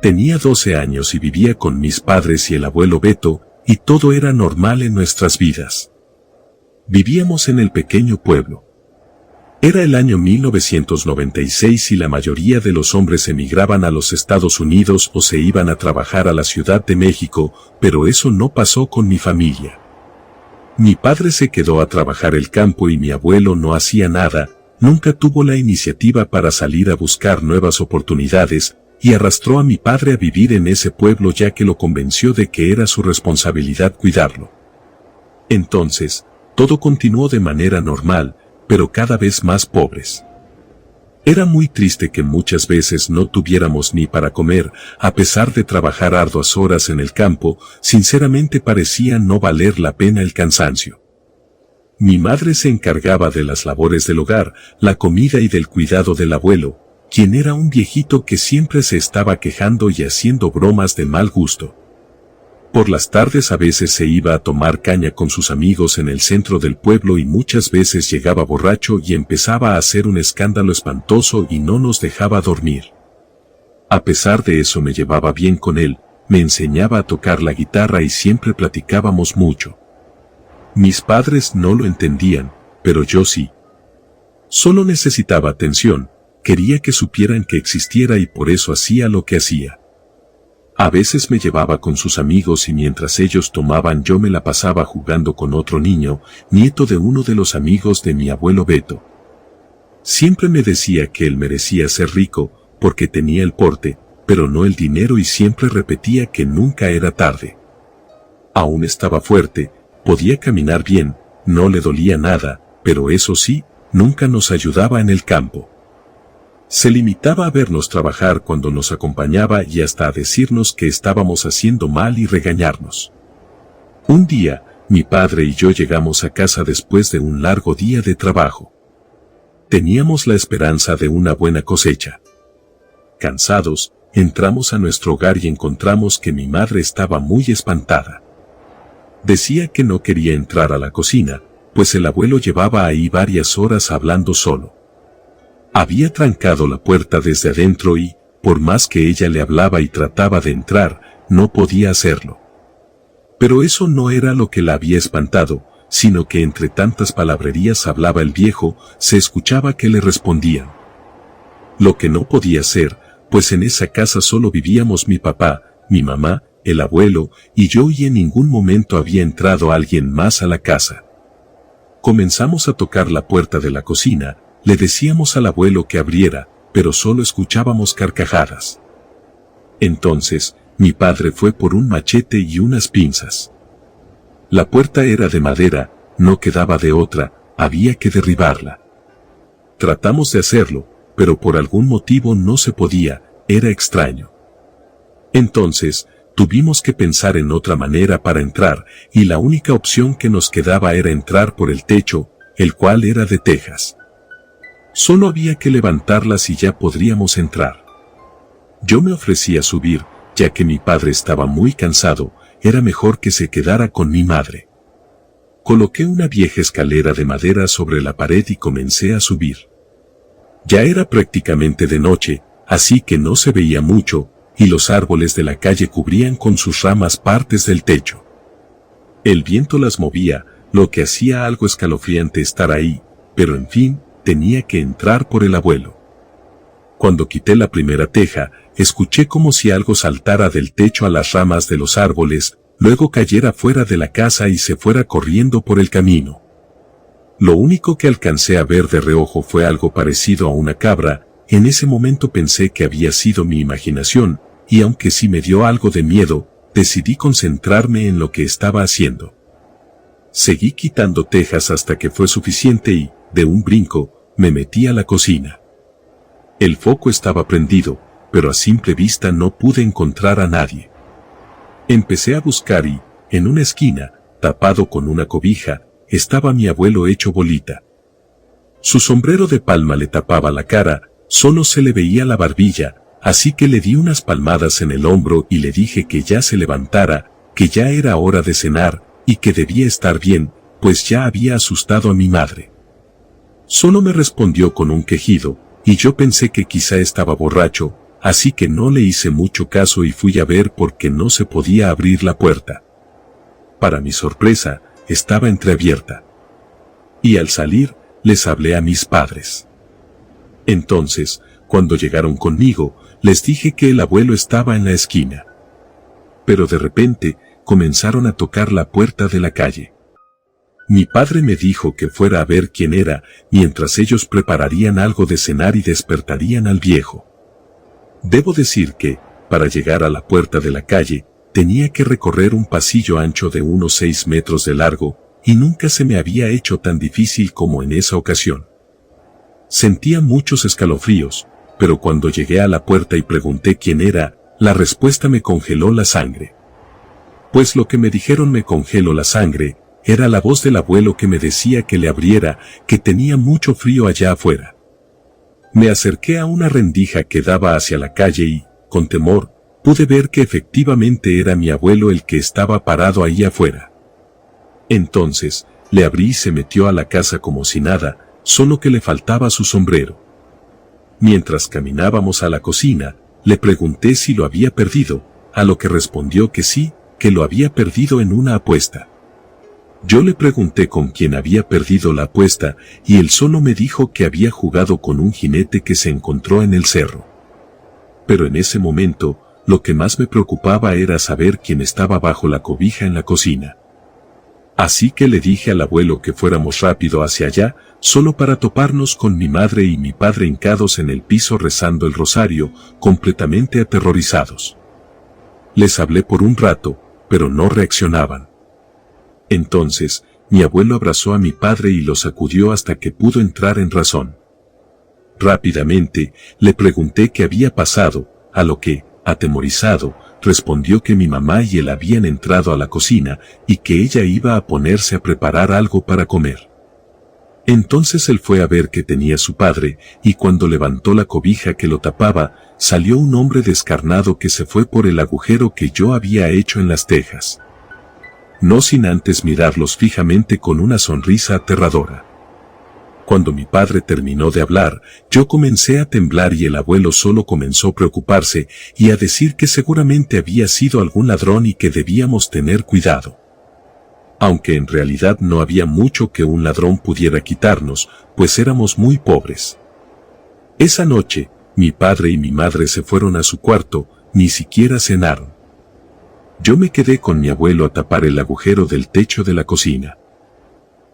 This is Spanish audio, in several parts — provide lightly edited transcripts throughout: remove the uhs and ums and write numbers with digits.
Tenía 12 años y vivía con mis padres y el abuelo Beto, y todo era normal en nuestras vidas. Vivíamos en el pequeño pueblo. Era el año 1996 y la mayoría de los hombres emigraban a los Estados Unidos o se iban a trabajar a la Ciudad de México, pero eso no pasó con mi familia. Mi padre se quedó a trabajar el campo y mi abuelo no hacía nada, nunca tuvo la iniciativa para salir a buscar nuevas oportunidades, y arrastró a mi padre a vivir en ese pueblo ya que lo convenció de que era su responsabilidad cuidarlo. Entonces, todo continuó de manera normal, pero cada vez más pobres. Era muy triste que muchas veces no tuviéramos ni para comer, a pesar de trabajar arduas horas en el campo, sinceramente parecía no valer la pena el cansancio. Mi madre se encargaba de las labores del hogar, la comida y del cuidado del abuelo, quien era un viejito que siempre se estaba quejando y haciendo bromas de mal gusto. Por las tardes a veces se iba a tomar caña con sus amigos en el centro del pueblo y muchas veces llegaba borracho y empezaba a hacer un escándalo espantoso y no nos dejaba dormir. A pesar de eso me llevaba bien con él, me enseñaba a tocar la guitarra y siempre platicábamos mucho. Mis padres no lo entendían, pero yo sí. Solo necesitaba atención, quería que supieran que existiera y por eso hacía lo que hacía. A veces me llevaba con sus amigos y mientras ellos tomaban yo me la pasaba jugando con otro niño, nieto de uno de los amigos de mi abuelo Beto. Siempre me decía que él merecía ser rico, porque tenía el porte, pero no el dinero y siempre repetía que nunca era tarde. Aún estaba fuerte, podía caminar bien, no le dolía nada, pero eso sí, nunca nos ayudaba en el campo. Se limitaba a vernos trabajar cuando nos acompañaba y hasta a decirnos que estábamos haciendo mal y regañarnos. Un día, mi padre y yo llegamos a casa después de un largo día de trabajo. Teníamos la esperanza de una buena cosecha. Cansados, entramos a nuestro hogar y encontramos que mi madre estaba muy espantada. Decía que no quería entrar a la cocina, pues el abuelo llevaba ahí varias horas hablando solo. Había trancado la puerta desde adentro y, por más que ella le hablaba y trataba de entrar, no podía hacerlo. Pero eso no era lo que la había espantado, sino que entre tantas palabrerías hablaba el viejo, se escuchaba que le respondían. Lo que no podía ser, pues en esa casa solo vivíamos mi papá, mi mamá, el abuelo y yo y en ningún momento había entrado alguien más a la casa. Comenzamos a tocar la puerta de la cocina, le decíamos al abuelo que abriera, pero solo escuchábamos carcajadas. Entonces, mi padre fue por un machete y unas pinzas. La puerta era de madera, no quedaba de otra, había que derribarla. Tratamos de hacerlo, pero por algún motivo no se podía, era extraño. Entonces, tuvimos que pensar en otra manera para entrar, y la única opción que nos quedaba era entrar por el techo, el cual era de tejas. Solo había que levantarlas y ya podríamos entrar. Yo me ofrecí a subir, ya que mi padre estaba muy cansado, era mejor que se quedara con mi madre. Coloqué una vieja escalera de madera sobre la pared y comencé a subir. Ya era prácticamente de noche, así que no se veía mucho, y los árboles de la calle cubrían con sus ramas partes del techo. El viento las movía, lo que hacía algo escalofriante estar ahí, pero en fin, tenía que entrar por el abuelo. Cuando quité la primera teja, escuché como si algo saltara del techo a las ramas de los árboles, luego cayera fuera de la casa y se fuera corriendo por el camino. Lo único que alcancé a ver de reojo fue algo parecido a una cabra. En ese momento pensé que había sido mi imaginación, y aunque sí me dio algo de miedo, decidí concentrarme en lo que estaba haciendo. Seguí quitando tejas hasta que fue suficiente y, de un brinco, me metí a la cocina. El foco estaba prendido, pero a simple vista no pude encontrar a nadie. Empecé a buscar y, en una esquina, tapado con una cobija, estaba mi abuelo hecho bolita. Su sombrero de palma le tapaba la cara, solo se le veía la barbilla, así que le di unas palmadas en el hombro y le dije que ya se levantara, que ya era hora de cenar, y que debía estar bien, pues ya había asustado a mi madre. Solo me respondió con un quejido, y yo pensé que quizá estaba borracho, así que no le hice mucho caso y fui a ver por qué no se podía abrir la puerta. Para mi sorpresa, estaba entreabierta. Y al salir, les hablé a mis padres. Entonces, cuando llegaron conmigo, les dije que el abuelo estaba en la esquina. Pero de repente, comenzaron a tocar la puerta de la calle. Mi padre me dijo que fuera a ver quién era, mientras ellos prepararían algo de cenar y despertarían al viejo. Debo decir que, para llegar a la puerta de la calle, tenía que recorrer un pasillo ancho de unos 6 metros de largo, y nunca se me había hecho tan difícil como en esa ocasión. Sentía muchos escalofríos, pero cuando llegué a la puerta y pregunté quién era, la respuesta me congeló la sangre. Pues lo que me dijeron me congeló la sangre, era la voz del abuelo que me decía que le abriera, que tenía mucho frío allá afuera. Me acerqué a una rendija que daba hacia la calle y, con temor, pude ver que efectivamente era mi abuelo el que estaba parado ahí afuera. Entonces, le abrí y se metió a la casa como si nada, solo que le faltaba su sombrero. Mientras caminábamos a la cocina, le pregunté si lo había perdido, a lo que respondió que sí, que lo había perdido en una apuesta. Yo le pregunté con quién había perdido la apuesta, y él solo me dijo que había jugado con un jinete que se encontró en el cerro. Pero en ese momento, lo que más me preocupaba era saber quién estaba bajo la cobija en la cocina. Así que le dije al abuelo que fuéramos rápido hacia allá, solo para toparnos con mi madre y mi padre hincados en el piso rezando el rosario, completamente aterrorizados. Les hablé por un rato, pero no reaccionaban. Entonces, mi abuelo abrazó a mi padre y lo sacudió hasta que pudo entrar en razón. Rápidamente, le pregunté qué había pasado, a lo que, atemorizado, respondió que mi mamá y él habían entrado a la cocina y que ella iba a ponerse a preparar algo para comer. Entonces él fue a ver qué tenía su padre, y cuando levantó la cobija que lo tapaba, salió un hombre descarnado que se fue por el agujero que yo había hecho en las tejas. No sin antes mirarlos fijamente con una sonrisa aterradora. Cuando mi padre terminó de hablar, yo comencé a temblar y el abuelo solo comenzó a preocuparse y a decir que seguramente había sido algún ladrón y que debíamos tener cuidado. Aunque en realidad no había mucho que un ladrón pudiera quitarnos, pues éramos muy pobres. Esa noche, mi padre y mi madre se fueron a su cuarto, ni siquiera cenaron. Yo me quedé con mi abuelo a tapar el agujero del techo de la cocina.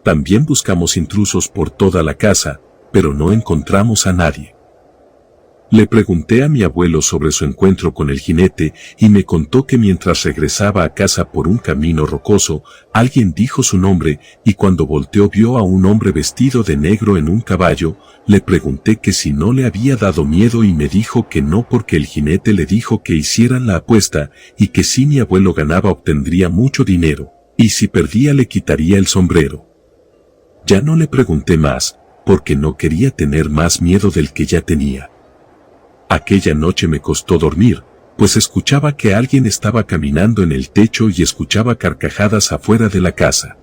También buscamos intrusos por toda la casa, pero no encontramos a nadie. Le pregunté a mi abuelo sobre su encuentro con el jinete y me contó que mientras regresaba a casa por un camino rocoso, alguien dijo su nombre y cuando volteó vio a un hombre vestido de negro en un caballo. Le pregunté que si no le había dado miedo y me dijo que no porque el jinete le dijo que hicieran la apuesta y que si mi abuelo ganaba obtendría mucho dinero, y si perdía le quitaría el sombrero. Ya no le pregunté más, porque no quería tener más miedo del que ya tenía. Aquella noche me costó dormir, pues escuchaba que alguien estaba caminando en el techo y escuchaba carcajadas afuera de la casa.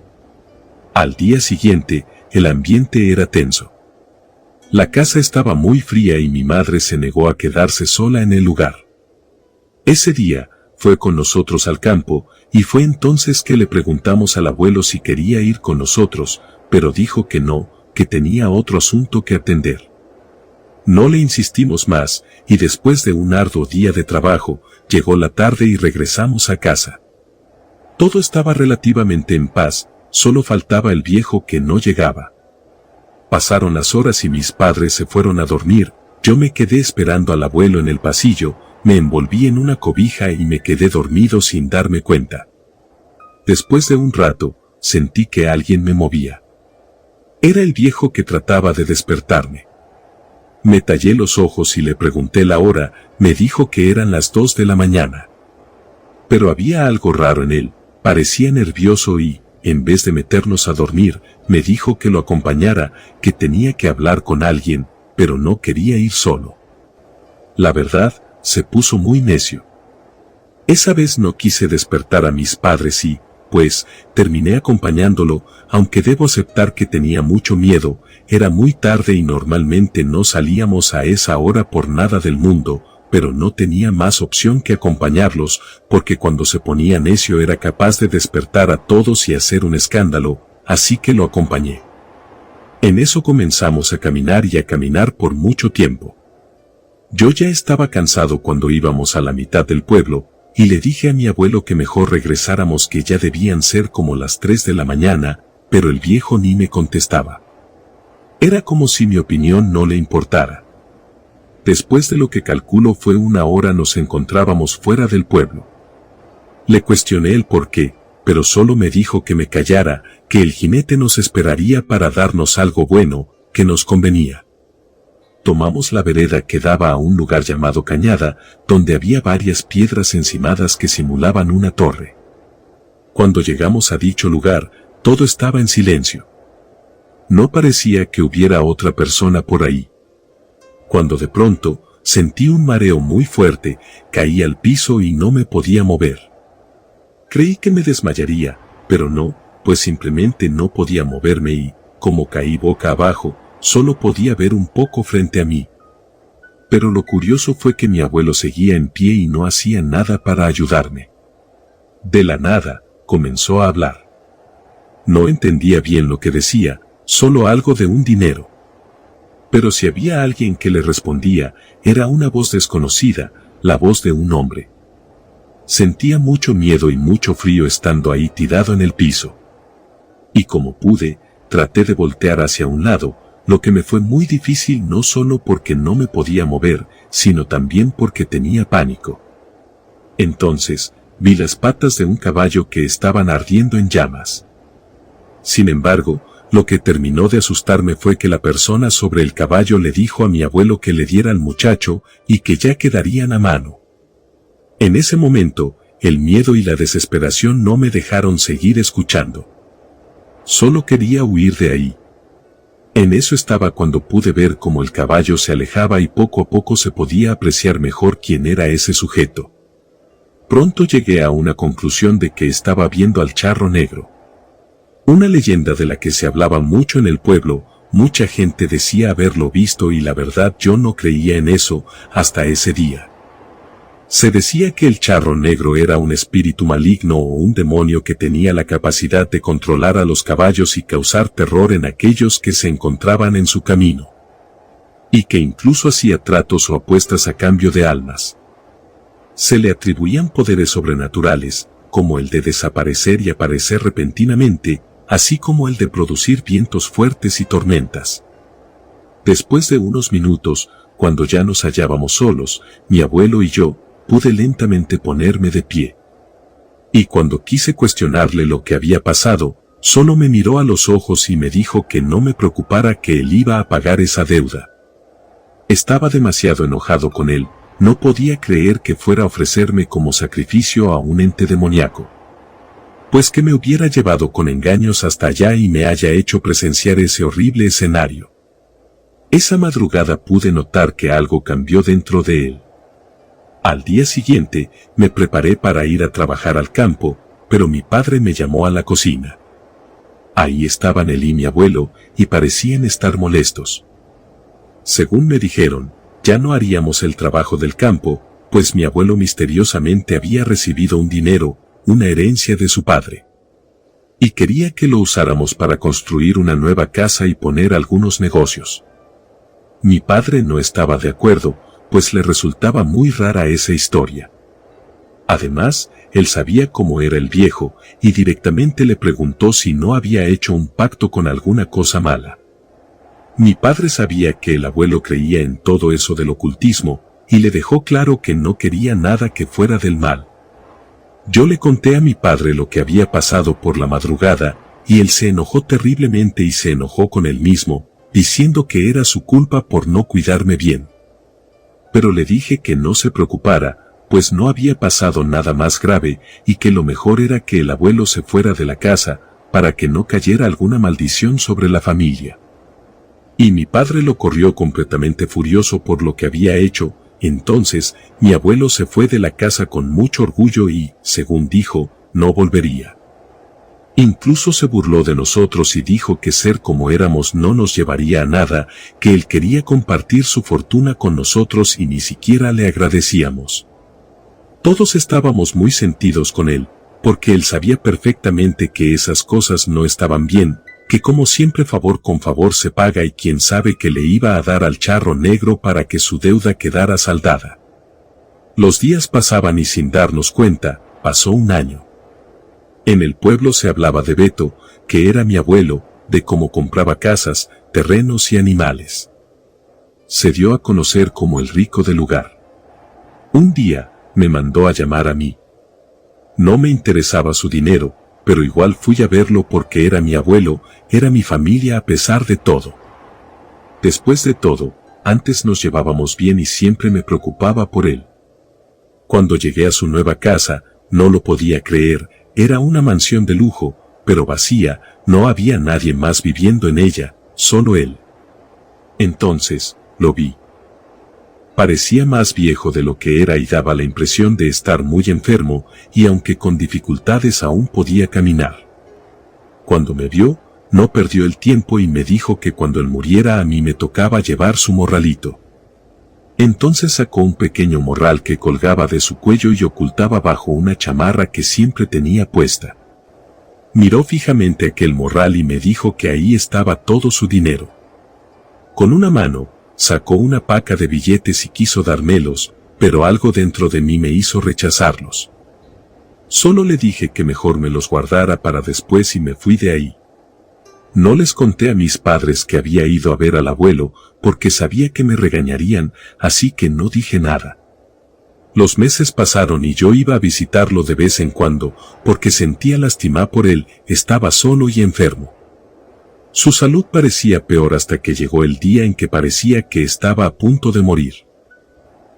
Al día siguiente, el ambiente era tenso. La casa estaba muy fría y mi madre se negó a quedarse sola en el lugar. Ese día, fue con nosotros al campo, y fue entonces que le preguntamos al abuelo si quería ir con nosotros, pero dijo que no, que tenía otro asunto que atender. No le insistimos más, y después de un arduo día de trabajo, llegó la tarde y regresamos a casa. Todo estaba relativamente en paz, solo faltaba el viejo que no llegaba. Pasaron las horas y mis padres se fueron a dormir, yo me quedé esperando al abuelo en el pasillo, me envolví en una cobija y me quedé dormido sin darme cuenta. Después de un rato, sentí que alguien me movía. Era el viejo que trataba de despertarme. Me tallé los ojos y le pregunté la hora, me dijo que eran las 2 de la mañana. Pero había algo raro en él, parecía nervioso y, en vez de meternos a dormir, me dijo que lo acompañara, que tenía que hablar con alguien, pero no quería ir solo. La verdad, se puso muy necio. Esa vez no quise despertar a mis padres y, pues, terminé acompañándolo, aunque debo aceptar que tenía mucho miedo, era muy tarde y normalmente no salíamos a esa hora por nada del mundo, pero no tenía más opción que acompañarlos, porque cuando se ponía necio era capaz de despertar a todos y hacer un escándalo, así que lo acompañé. En eso comenzamos a caminar y a caminar por mucho tiempo. Yo ya estaba cansado cuando íbamos a la mitad del pueblo, y le dije a mi abuelo que mejor regresáramos, que ya debían ser como las 3 de la mañana, pero el viejo ni me contestaba. Era como si mi opinión no le importara. Después de lo que calculo fue 1 hora nos encontrábamos fuera del pueblo. Le cuestioné el por qué, pero solo me dijo que me callara, que el jinete nos esperaría para darnos algo bueno, que nos convenía. Tomamos la vereda que daba a un lugar llamado Cañada, donde había varias piedras encimadas que simulaban una torre. Cuando llegamos a dicho lugar, todo estaba en silencio. No parecía que hubiera otra persona por ahí. Cuando de pronto, sentí un mareo muy fuerte, caí al piso y no me podía mover. Creí que me desmayaría, pero no, pues simplemente no podía moverme y, como caí boca abajo, solo podía ver un poco frente a mí. Pero lo curioso fue que mi abuelo seguía en pie y no hacía nada para ayudarme. De la nada, comenzó a hablar. No entendía bien lo que decía, solo algo de un dinero. Pero si había alguien que le respondía, era una voz desconocida, la voz de un hombre. Sentía mucho miedo y mucho frío estando ahí tirado en el piso. Y como pude, traté de voltear hacia un lado, lo que me fue muy difícil no solo porque no me podía mover, sino también porque tenía pánico. Entonces, vi las patas de un caballo que estaban ardiendo en llamas. Sin embargo, lo que terminó de asustarme fue que la persona sobre el caballo le dijo a mi abuelo que le diera al muchacho y que ya quedarían a mano. En ese momento, el miedo y la desesperación no me dejaron seguir escuchando. Solo quería huir de ahí. En eso estaba cuando pude ver cómo el caballo se alejaba y poco a poco se podía apreciar mejor quién era ese sujeto. Pronto llegué a una conclusión de que estaba viendo al charro negro. Una leyenda de la que se hablaba mucho en el pueblo, mucha gente decía haberlo visto y la verdad yo no creía en eso hasta ese día. Se decía que el charro negro era un espíritu maligno o un demonio que tenía la capacidad de controlar a los caballos y causar terror en aquellos que se encontraban en su camino. Y que incluso hacía tratos o apuestas a cambio de almas. Se le atribuían poderes sobrenaturales, como el de desaparecer y aparecer repentinamente, así como el de producir vientos fuertes y tormentas. Después de unos minutos, cuando ya nos hallábamos solos, mi abuelo y yo, pude lentamente ponerme de pie. Y cuando quise cuestionarle lo que había pasado, solo me miró a los ojos y me dijo que no me preocupara, que él iba a pagar esa deuda. Estaba demasiado enojado con él, no podía creer que fuera a ofrecerme como sacrificio a un ente demoníaco. Pues que me hubiera llevado con engaños hasta allá y me haya hecho presenciar ese horrible escenario. Esa madrugada pude notar que algo cambió dentro de él. Al día siguiente, me preparé para ir a trabajar al campo, pero mi padre me llamó a la cocina. Ahí estaban él y mi abuelo, y parecían estar molestos. Según me dijeron, ya no haríamos el trabajo del campo, pues mi abuelo misteriosamente había recibido un dinero, una herencia de su padre. Y quería que lo usáramos para construir una nueva casa y poner algunos negocios. Mi padre no estaba de acuerdo, pues le resultaba muy rara esa historia. Además, él sabía cómo era el viejo, y directamente le preguntó si no había hecho un pacto con alguna cosa mala. Mi padre sabía que el abuelo creía en todo eso del ocultismo, y le dejó claro que no quería nada que fuera del mal. Yo le conté a mi padre lo que había pasado por la madrugada, y él se enojó terriblemente y se enojó con él mismo, diciendo que era su culpa por no cuidarme bien. Pero le dije que no se preocupara, pues no había pasado nada más grave, y que lo mejor era que el abuelo se fuera de la casa, para que no cayera alguna maldición sobre la familia. Y mi padre lo corrió completamente furioso por lo que había hecho. Entonces, mi abuelo se fue de la casa con mucho orgullo y, según dijo, no volvería. Incluso se burló de nosotros y dijo que ser como éramos no nos llevaría a nada, que él quería compartir su fortuna con nosotros y ni siquiera le agradecíamos. Todos estábamos muy sentidos con él, porque él sabía perfectamente que esas cosas no estaban bien, que como siempre favor con favor se paga y quién sabe que le iba a dar al charro negro para que su deuda quedara saldada. Los días pasaban y sin darnos cuenta, pasó un año. En el pueblo se hablaba de Beto, que era mi abuelo, de cómo compraba casas, terrenos y animales. Se dio a conocer como el rico del lugar. Un día, me mandó a llamar a mí. No me interesaba su dinero, pero igual fui a verlo porque era mi abuelo, era mi familia a pesar de todo. Después de todo, antes nos llevábamos bien y siempre me preocupaba por él. Cuando llegué a su nueva casa, no lo podía creer, era una mansión de lujo, pero vacía, no había nadie más viviendo en ella, solo él. Entonces, lo vi. Parecía más viejo de lo que era y daba la impresión de estar muy enfermo, y aunque con dificultades aún podía caminar. Cuando me vio, no perdió el tiempo y me dijo que cuando él muriera a mí me tocaba llevar su morralito. Entonces sacó un pequeño morral que colgaba de su cuello y ocultaba bajo una chamarra que siempre tenía puesta. Miró fijamente aquel morral y me dijo que ahí estaba todo su dinero. Con una mano, sacó una paca de billetes y quiso dármelos, pero algo dentro de mí me hizo rechazarlos. Solo le dije que mejor me los guardara para después y me fui de ahí. No les conté a mis padres que había ido a ver al abuelo, porque sabía que me regañarían, así que no dije nada. Los meses pasaron y yo iba a visitarlo de vez en cuando, porque sentía lástima por él, estaba solo y enfermo. Su salud parecía peor hasta que llegó el día en que parecía que estaba a punto de morir.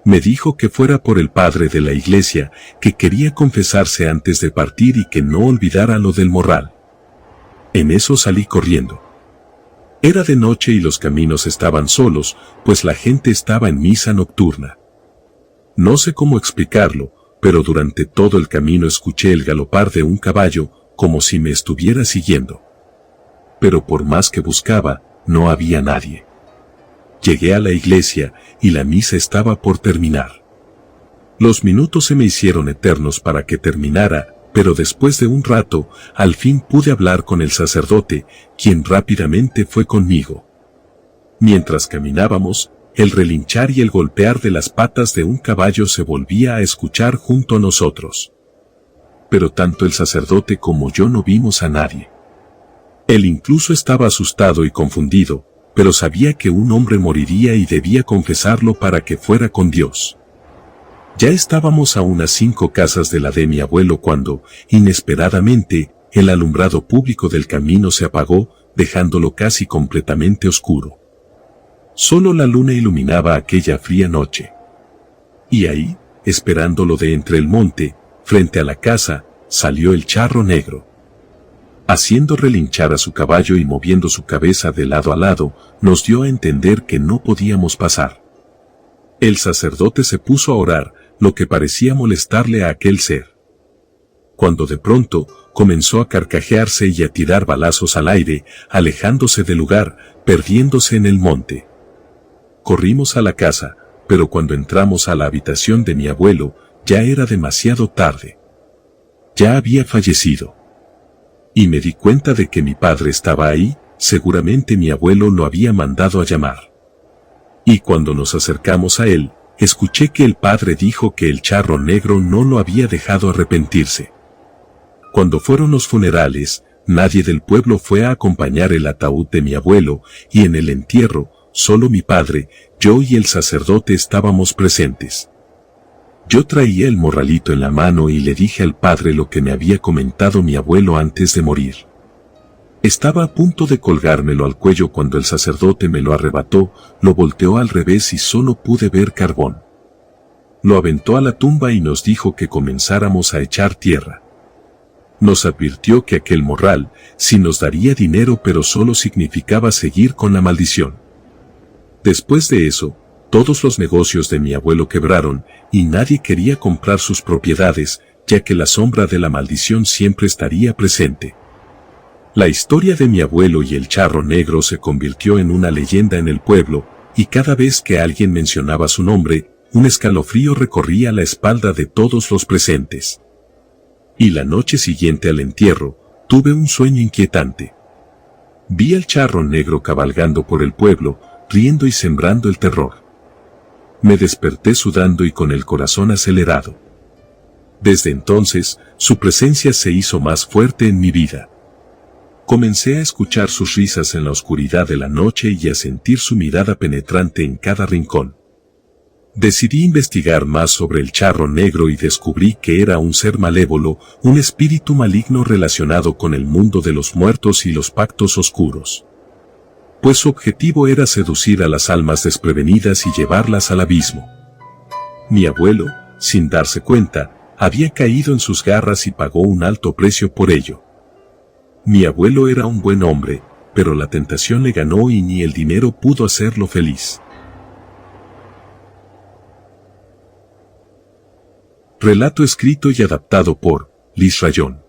Me dijo que fuera por el padre de la iglesia, que quería confesarse antes de partir y que no olvidara lo del morral. En eso salí corriendo. Era de noche y los caminos estaban solos, pues la gente estaba en misa nocturna. No sé cómo explicarlo, pero durante todo el camino escuché el galopar de un caballo, como si me estuviera siguiendo. Pero por más que buscaba, no había nadie. Llegué a la iglesia, y la misa estaba por terminar. Los minutos se me hicieron eternos para que terminara, pero después de un rato, al fin pude hablar con el sacerdote, quien rápidamente fue conmigo. Mientras caminábamos, el relinchar y el golpear de las patas de un caballo se volvía a escuchar junto a nosotros. Pero tanto el sacerdote como yo no vimos a nadie. Él incluso estaba asustado y confundido, pero sabía que un hombre moriría y debía confesarlo para que fuera con Dios. Ya estábamos a unas 5 casas de la de mi abuelo cuando, inesperadamente, el alumbrado público del camino se apagó, dejándolo casi completamente oscuro. Solo la luna iluminaba aquella fría noche. Y ahí, esperándolo de entre el monte, frente a la casa, salió el charro negro. Haciendo relinchar a su caballo y moviendo su cabeza de lado a lado, nos dio a entender que no podíamos pasar. El sacerdote se puso a orar, lo que parecía molestarle a aquel ser. Cuando de pronto, comenzó a carcajearse y a tirar balazos al aire, alejándose del lugar, perdiéndose en el monte. Corrimos a la casa, pero cuando entramos a la habitación de mi abuelo, ya era demasiado tarde. Ya había fallecido. Y me di cuenta de que mi padre estaba ahí, seguramente mi abuelo lo había mandado a llamar. Y cuando nos acercamos a él, escuché que el padre dijo que el charro negro no lo había dejado arrepentirse. Cuando fueron los funerales, nadie del pueblo fue a acompañar el ataúd de mi abuelo, y en el entierro, solo mi padre, yo y el sacerdote estábamos presentes. Yo traía el morralito en la mano y le dije al padre lo que me había comentado mi abuelo antes de morir. Estaba a punto de colgármelo al cuello cuando el sacerdote me lo arrebató, lo volteó al revés y solo pude ver carbón. Lo aventó a la tumba y nos dijo que comenzáramos a echar tierra. Nos advirtió que aquel morral, sí nos daría dinero pero solo significaba seguir con la maldición. Después de eso, todos los negocios de mi abuelo quebraron, y nadie quería comprar sus propiedades, ya que la sombra de la maldición siempre estaría presente. La historia de mi abuelo y el charro negro se convirtió en una leyenda en el pueblo, y cada vez que alguien mencionaba su nombre, un escalofrío recorría la espalda de todos los presentes. Y la noche siguiente al entierro, tuve un sueño inquietante. Vi al charro negro cabalgando por el pueblo, riendo y sembrando el terror. Me desperté sudando y con el corazón acelerado. Desde entonces, su presencia se hizo más fuerte en mi vida. Comencé a escuchar sus risas en la oscuridad de la noche y a sentir su mirada penetrante en cada rincón. Decidí investigar más sobre el charro negro y descubrí que era un ser malévolo, un espíritu maligno relacionado con el mundo de los muertos y los pactos oscuros. Pues su objetivo era seducir a las almas desprevenidas y llevarlas al abismo. Mi abuelo, sin darse cuenta, había caído en sus garras y pagó un alto precio por ello. Mi abuelo era un buen hombre, pero la tentación le ganó y ni el dinero pudo hacerlo feliz. Relato escrito y adaptado por Liz Rayón.